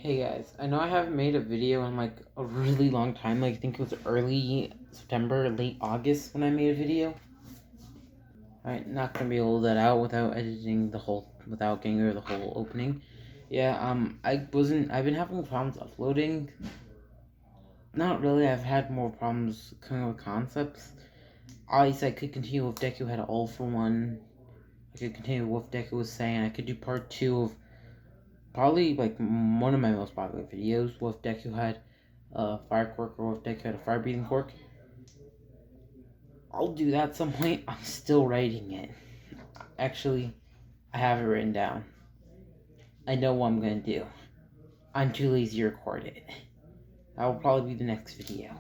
Hey guys, I know I haven't made a video in like a really long time. Like I think it was early September, late August when I made a video. Alright, not gonna be able to let out without without getting rid of the whole opening. Yeah, I've been having problems uploading. Not really, I've had more problems coming up with concepts. Obviously, I could continue with Deku had all for one. I could continue with what Deku was saying. I could do part two of probably like one of my most popular videos with Deku had a fire quirk or if Deku had a fire breathing quirk. I'll do that at some point. I'm still writing it. Actually, I have it written down. I know what I'm gonna do. I'm too lazy to record it. That will probably be the next video.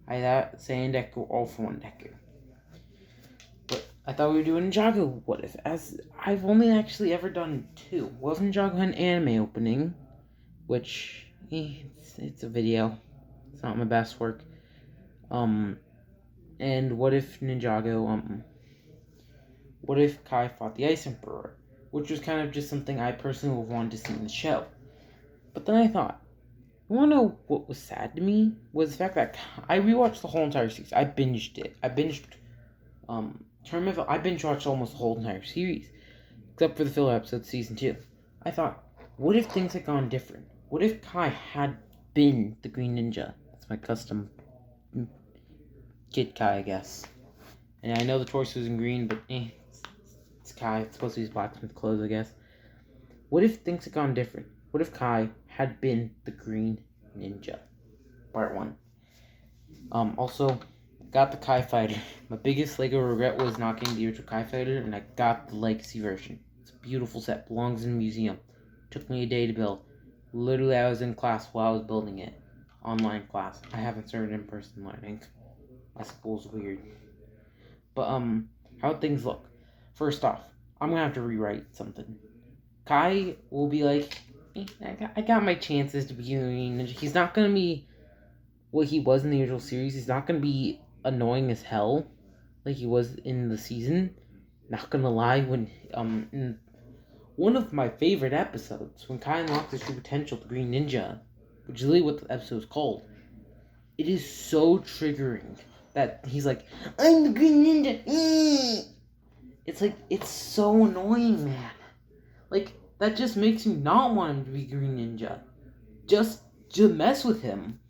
I thought saying Deku all for one Deku. But I thought we were doing Ninjago What If, as I've only actually ever done two. What if Ninjago had an anime opening, which it's a video. It's not my best work. And what if Ninjago, what if Kai fought the Ice Emperor? Which was kind of just something I personally wanted to see in the show. But then I thought, you wanna know what was sad to me? Was the fact that I rewatched the whole entire series. I binged it. I binge watched almost the whole entire series. Except for the filler episode, season 2. I thought, what if things had gone different? What if Kai had been the Green Ninja? That's my custom Kid Kai, I guess. And I know the torso is in green, but it's Kai. It's supposed to be his blacksmith clothes, I guess. What if things had gone different? What if Kai had been the Green Ninja? Part 1. Also, got the Kai Fighter. My biggest Lego regret was not getting the original Kai Fighter, and I got the Legacy version. It's a beautiful set. Belongs in a museum. Took me a day to build. Literally, I was in class while I was building it. Online class. I haven't started in-person learning. My school's weird. But, how'd things look? First off, I'm gonna have to rewrite something. Kai will be like, I got my chances to be Green Ninja. He's not gonna be what he was in the original series. He's not gonna be annoying as hell like he was in the season. Not gonna lie, when, in one of my favorite episodes, when Kai unlocked his true potential, the Green Ninja, which is really what the episode is called, it is so triggering that he's like, I'm the Green Ninja. It's like, it's so annoying, man. Like, that just makes me not want him to be Green Ninja. Just to mess with him.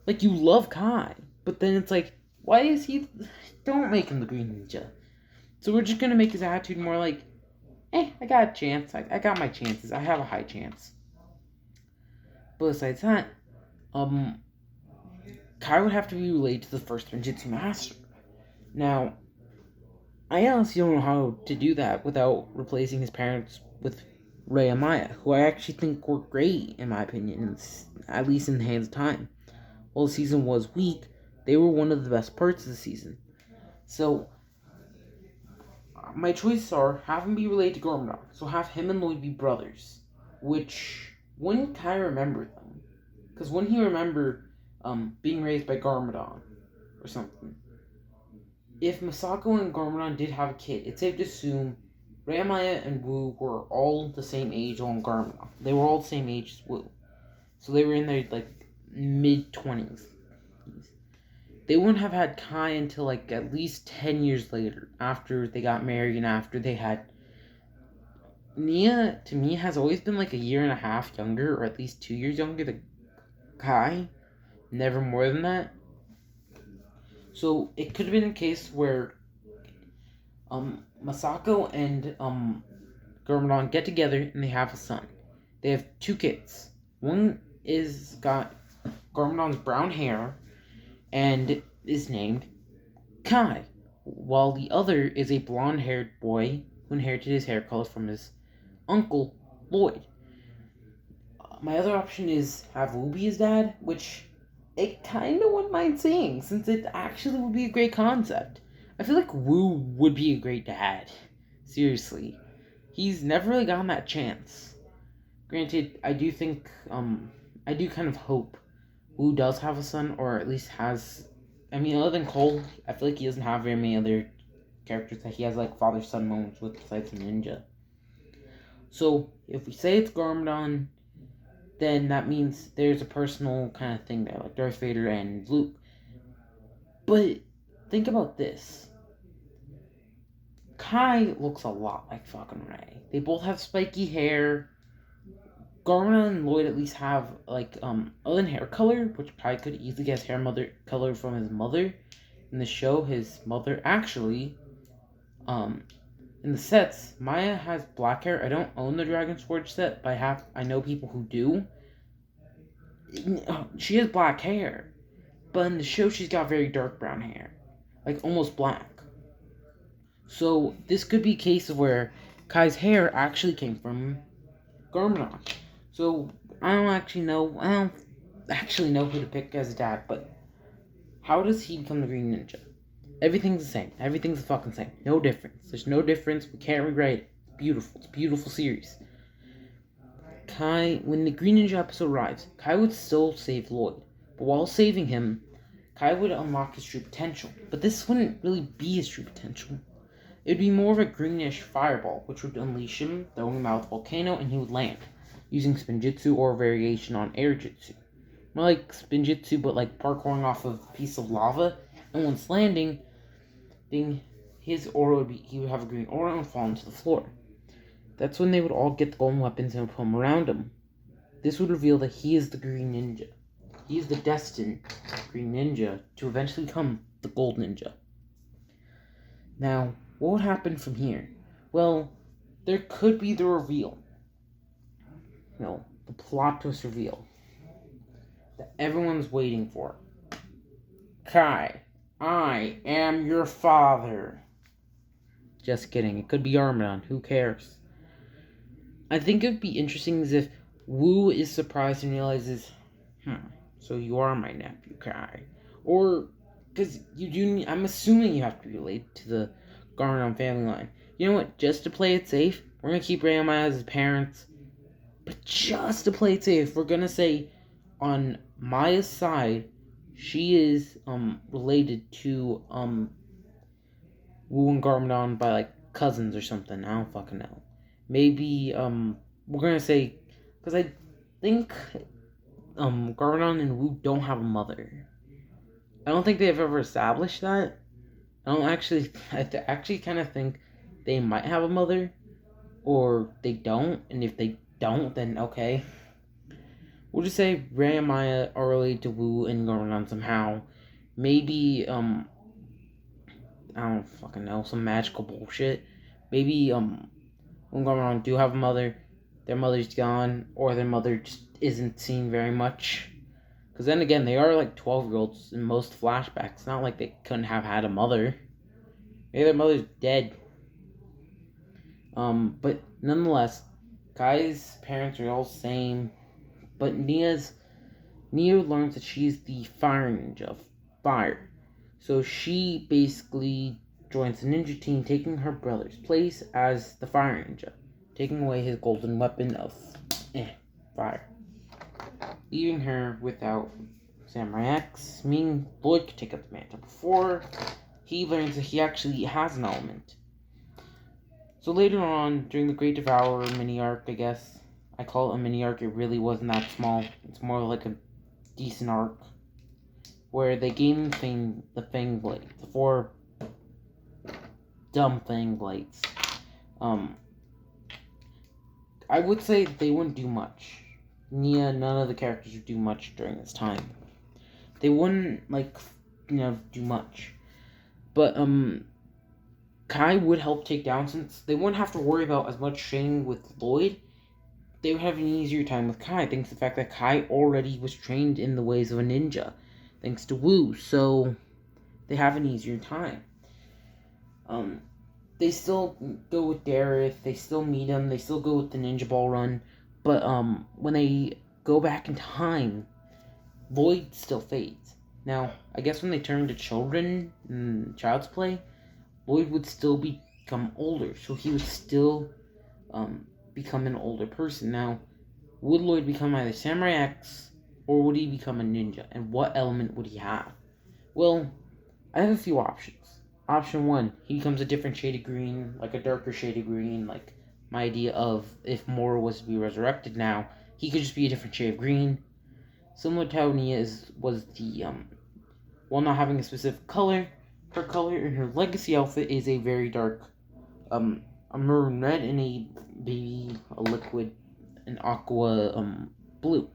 Like, you love Kai, but then it's like, why is he... Don't make him the Green Ninja. So we're just gonna make his attitude more like, I got a chance. I got my chances. I have a high chance. But besides that, Kai would have to be related to the first Ninjutsu Master. Now, I honestly don't know how to do that without replacing his parents with Rei and Maya, who I actually think were great, in my opinion, at least in the hands of time. While the season was weak, they were one of the best parts of the season. So, my choices are have him be related to Gormadon, so have him and Lloyd be brothers, which wouldn't Kai remember them? Because wouldn't he remember being raised by Garmadon or something? If Masako and Garmadon did have a kid, it's safe to assume Ramaya and Wu were all the same age on Garmadon. They were all the same age as Wu. So they were in their, like, mid-20s. They wouldn't have had Kai until, like, at least 10 years later, after they got married and after they had... Nia, to me, has always been, like, a year and a half younger, or at least 2 years younger than Kai. Never more than that. So, it could have been a case where Masako and Garmadon get together and they have a son. They have 2 kids. One is got Garmadon's brown hair and is named Kai, while the other is a blonde-haired boy who inherited his hair color from his uncle, Lloyd. My other option is have Wu be his dad, which I kind of wouldn't mind seeing, since it actually would be a great concept. I feel like Wu would be a great dad. Seriously. He's never really gotten that chance. Granted, I do think, I do kind of hope Wu does have a son, or at least has... I mean, other than Cole, I feel like he doesn't have very many other characters that he has, like, father-son moments with besides the ninja. So, if we say it's Garmadon, then that means there's a personal kind of thing there, like Darth Vader and Luke. But think about this. Kai looks a lot like fucking Rey. They both have spiky hair. Garma and Lloyd at least have other than hair color, which Kai could easily get his color from his mother. In the show, his mother actually, in the sets, Maya has black hair. I don't own the Dragon's Forge set, but I know people who do. She has black hair, but in the show she's got very dark brown hair, like almost black. So this could be a case of where Kai's hair actually came from Garmadon. So I don't actually know who to pick as a dad, but how does he become the Green Ninja? Everything's the same. Everything's the fucking same. No difference. There's no difference. We can't rewrite it. It's beautiful. It's a beautiful series. Kai, when the Green Ninja episode arrives, Kai would still save Lloyd. But while saving him, Kai would unlock his true potential. But this wouldn't really be his true potential. It would be more of a greenish fireball, which would unleash him, throwing him out of the volcano, and he would land, using Spinjitzu or a variation on Air Jutsu. More like Spinjitzu, but like parkouring off of a piece of lava, and once landing, his aura would be, he would have a green aura and fall into the floor. That's when they would all get the golden weapons and put them around him. This would reveal that he is the Green Ninja. He is the destined Green Ninja to eventually become the Gold Ninja. Now, what would happen from here? Well, there could be the reveal. The plot twist reveal that everyone's waiting for. Kai, I am your father. Just kidding. It could be Garmadon. Who cares? I think it would be interesting as if Wu is surprised and realizes, so you are my nephew, Kai. Or, because I'm assuming you have to be related to the Garmadon family line. You know what? Just to play it safe, we're going to keep Rey and Maya as his parents. But just to play it safe, we're going to say on Maya's side, she is related to Wu and Garmadon by like cousins or something. I don't fucking know. Maybe we're gonna say, because I think Garmadon and Wu don't have a mother. I don't think they've ever established that. I actually kind of think they might have a mother, or they don't. And if they don't, then okay. We'll just say Rey and Maya are related to Wu and Garmadon somehow. Maybe I don't fucking know, some magical bullshit. Maybe when Garmadon do have a mother, their mother's gone, or their mother just isn't seen very much. Because then again, they are like 12-year-olds in most flashbacks. It's not like they couldn't have had a mother. Maybe their mother's dead. But nonetheless, Kai's parents are all the same. But Nia learns that she's the fire ninja of fire. So she basically joins the ninja team, taking her brother's place as the fire ninja, taking away his golden weapon of fire. Leaving her without Samurai X, meaning Lloyd could take up the mantle before he learns that he actually has an element. So later on, during the Great Devourer mini arc, I guess, I call it a mini arc, it really wasn't that small. It's more like a decent arc, where they gain the Fang Blade, the 4 dumb Fang Blades. I would say they wouldn't do much. None of the characters would do much during this time. They wouldn't, do much. But, Kai would help take down, since they wouldn't have to worry about as much training with Lloyd. They would have an easier time with Kai, thanks to the fact that Kai already was trained in the ways of a ninja, thanks to Wu, so they have an easier time. They still go with Dareth, they still meet him, they still go with the Ninja Ball Run, but when they go back in time, Lloyd still fades. Now, I guess when they turn to children in Child's Play, Lloyd would still become older, so he would still become an older person. Now, would Lloyd become either Samurai X, or would he become a ninja? And what element would he have? Well, I have a few options. Option 1, he becomes a different shade of green, like a darker shade of green, like my idea of if Mora was to be resurrected now, he could just be a different shade of green. Similar to how Nia was the, while not having a specific color, her color in her legacy outfit is a very dark, a maroon red and a liquid, an aqua, blue.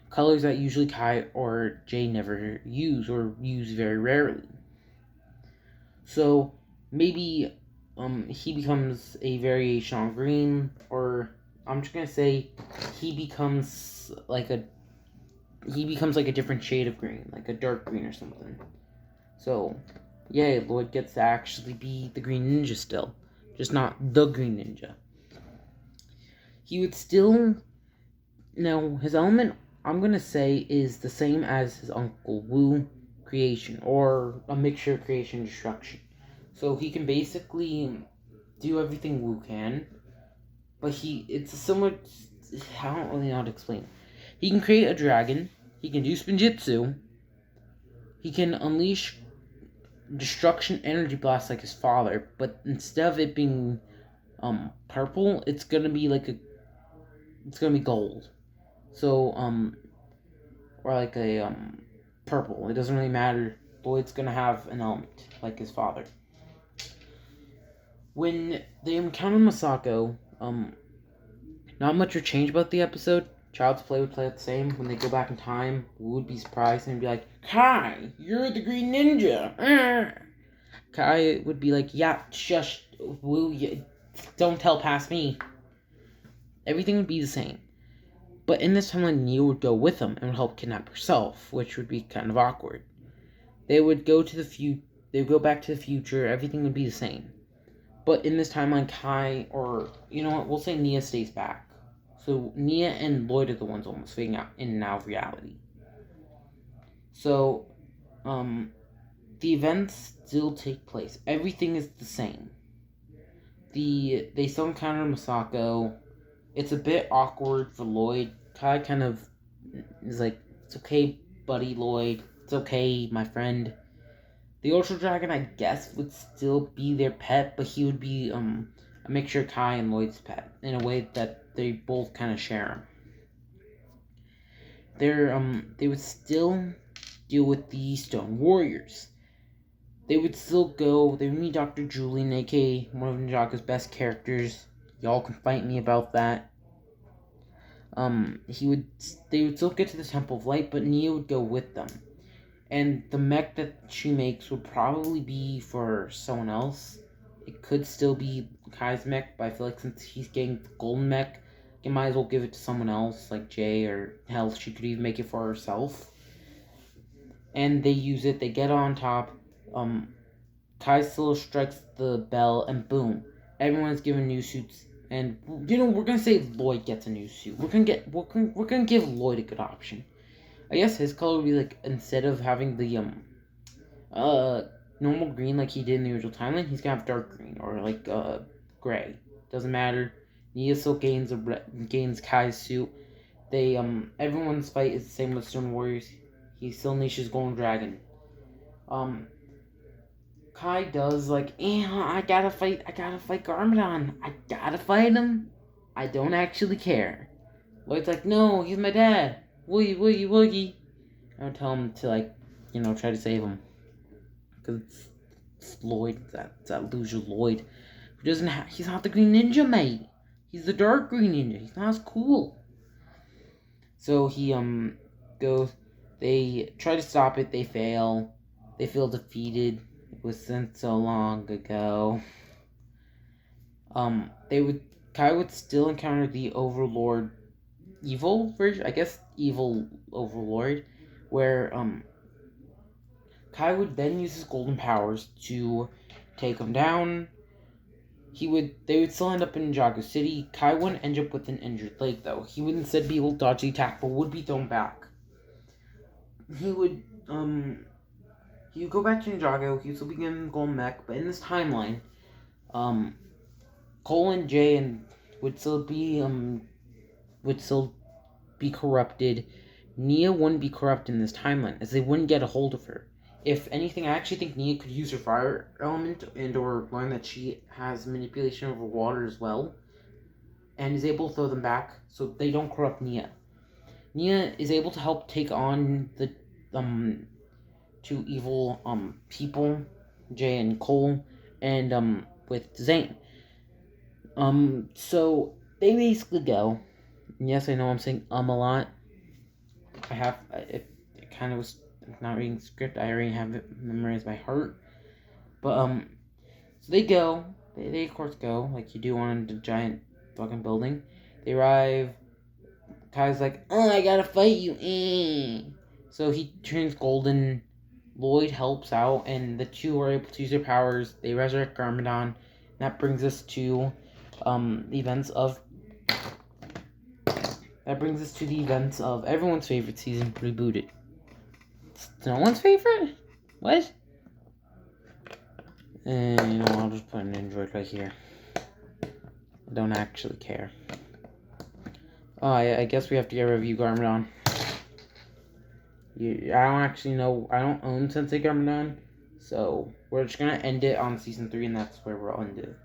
Colors that usually Kai or Jay never use or use very rarely. So maybe he becomes a variation on green, or I'm just gonna say he becomes like a different shade of green, like a dark green or something. So yeah, Lloyd gets to actually be the Green Ninja still, just not the Green Ninja. He would still, now his element, I'm gonna say, is the same as his Uncle Wu creation, or a mixture of creation and destruction. So he can basically do everything Wu can, but it's a similar, I don't really know how to explain it. He can create a dragon, he can do spinjitzu, he can unleash destruction energy blast like his father, but instead of it being purple, it's gonna be gold. So or like a purple. It doesn't really matter. Lloyd's gonna have an element like his father. When they encounter Masako, not much would change about the episode. Child's Play would play out the same. When they go back in time, we would be surprised and be like, Kai, you're the Green Ninja. Kai would be like, yeah, shush, Wu, don't tell past me. Everything would be the same. But in this timeline, Nia would go with them and would help kidnap herself, which would be kind of awkward. They would go to they would go back to the future, everything would be the same. But in this timeline, Kai, or, you know what, we'll say Nia stays back. So Nia and Lloyd are the ones almost fading out in and out of reality. So, the events still take place. Everything is the same. They still encounter Masako. It's a bit awkward for Lloyd. Kai kind of is like, it's okay, buddy, Lloyd. It's okay, my friend. The Ultra Dragon, I guess, would still be their pet, but he would be a mixture of Kai and Lloyd's pet in a way that they both kind of share him. They would still deal with the Stone Warriors. They would still go. They would meet Dr. Julian, aka one of Ninjaga's best characters. Y'all can fight me about that. They would still get to the Temple of Light, but Nia would go with them. And the mech that she makes would probably be for someone else. It could still be Kai's mech, but I feel like since he's getting the golden mech, you might as well give it to someone else, like Jay, or hell, she could even make it for herself. And they use it, they get on top, Kai still strikes the bell, and boom, everyone's given new suits. And we're gonna say Lloyd gets a new suit. We're gonna give Lloyd a good option. I guess his color would be like, instead of having the normal green like he did in the original timeline, he's gonna have dark green or like gray. Doesn't matter. Nia still gains Kai's suit. They everyone's fight is the same with Stone Warriors. He still unleashes Golden Dragon. Kai does like, I gotta fight Garmadon. I gotta fight him. I don't actually care. Lloyd's like, no, he's my dad. Woogie, woogie, woogie. I would tell him to, like, try to save him. Because it's Lloyd. It's that loser Lloyd. Who doesn't he's not the Green Ninja, mate. He's the Dark Green Ninja. He's not as cool. So he, goes, they try to stop it. They fail. They feel defeated. It was sent so long ago. Kai would still encounter the Overlord evil version, I guess evil Overlord, where Kai would then use his golden powers to take him down. They would still end up in Ninjago City. Kai wouldn't end up with an injured leg though. He would instead be able to dodge the attack, but would be thrown back. He would go back to Ninjago. He would still be getting Golden Mech, but in this timeline, Cole and Jay would still be corrupted. Nia wouldn't be corrupted in this timeline, as they wouldn't get a hold of her. If anything, I actually think Nia could use her fire element and or learn that she has manipulation over water as well. and is able to throw them back so they don't corrupt Nia. Nia is able to help take on the two evil people, Jay and Cole, and with Zane. So they basically go. And yes, I know I'm saying a lot. It kind of was not reading the script. I already have it memorized by heart. But so they go. They of course go like you do on the giant fucking building. They arrive. Kai's like, oh, I gotta fight you. So he turns golden. Lloyd helps out, and the two are able to use their powers. They resurrect Garmadon. That brings us to the events of. That brings us to the events of everyone's favorite season, Rebooted. It's no one's favorite? What? And I'll just put an Android right here. I don't actually care. Oh, I guess we have to get a review Garmadon. I don't actually know. I don't own Sensei Garmadon, so we're just gonna end it on season 3, and that's where we'll end it.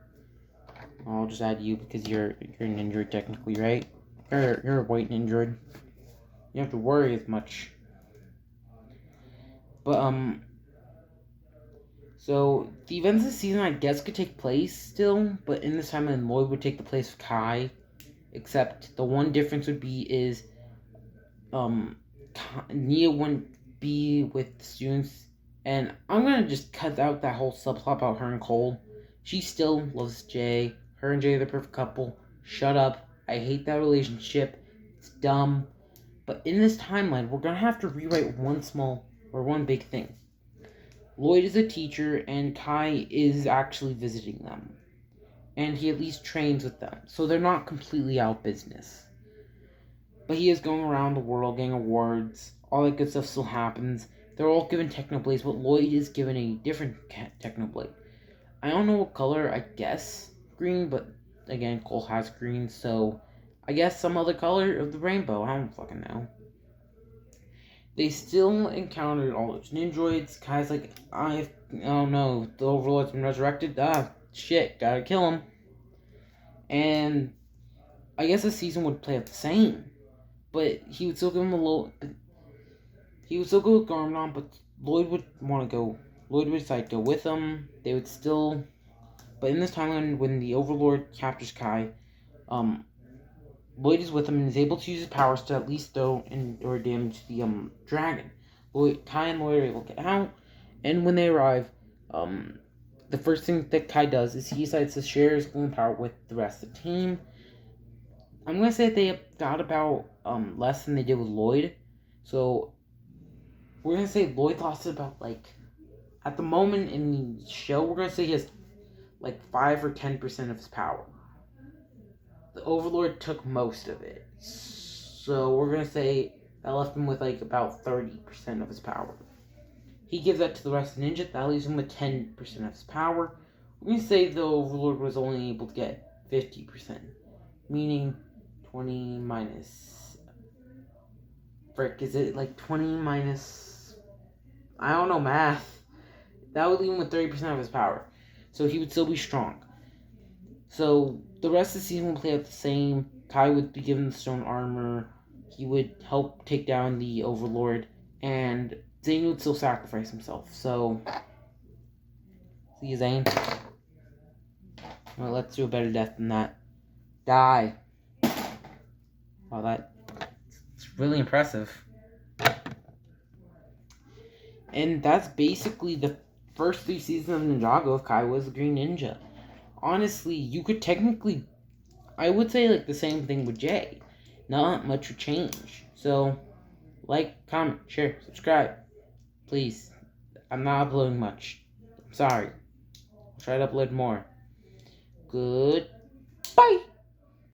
I'll just add you because you're an Android technically, right? You're a white Android. You don't have to worry as much. But so the events of the season I guess could take place still, but in this timeline Lloyd would take the place of Kai. Except the one difference would be is Nia wouldn't be with the students, and I'm gonna just cut out that whole subplot about her and Cole. She still loves Jay. Her and Jay are the perfect couple. Shut up. I hate that relationship. It's dumb. But in this timeline, we're gonna have to rewrite one big thing. Lloyd is a teacher, and Kai is actually visiting them. And he at least trains with them, so they're not completely out of business. But he is going around the world getting awards. All that good stuff still happens. They're all given Technoblades, but Lloyd is given a different Technoblade. I don't know what color, I guess green, but again, Cole has green, so I guess some other color of the rainbow. I don't fucking know. They still encountered all those Nindroids. Kai's like, oh no, the Overlord's been resurrected. Ah, shit, gotta kill him. And I guess the season would play out the same. But he would still give him a little. He would still go with Garmadon, but Lloyd would want to go. Lloyd would decide to go with him. They would still. But in this timeline, when the Overlord captures Kai, Lloyd is with him and is able to use his powers to at least throw or damage the dragon. Kai and Lloyd are able to get out, and when they arrive, the first thing that Kai does is he decides to share his golden power with the rest of the team. I'm gonna say they got about less than they did with Lloyd, so we're gonna say Lloyd lost about at the moment in the show we're gonna say he has 5 or 10% of his power. The Overlord took most of it, so we're gonna say that left him with about 30% of his power. He gives that to the rest of the ninja. That leaves him with 10% of his power. We're gonna say the Overlord was only able to get 50%, meaning 20 minus. Frick, is it 20 minus. I don't know math. That would leave him with 30% of his power. So he would still be strong. So the rest of the season would play out the same. Kai would be given the stone armor. He would help take down the Overlord. And Zane would still sacrifice himself. So, see you, Zane. Well, let's do a better death than that. Die. Wow, it's really impressive. And that's basically the first 3 seasons of Ninjago if Kai was the Green Ninja. Honestly, you could technically, I would say the same thing with Jay. Not much would change. So, comment, share, subscribe. Please. I'm not uploading much. I'm sorry. I'll try to upload more. Goodbye.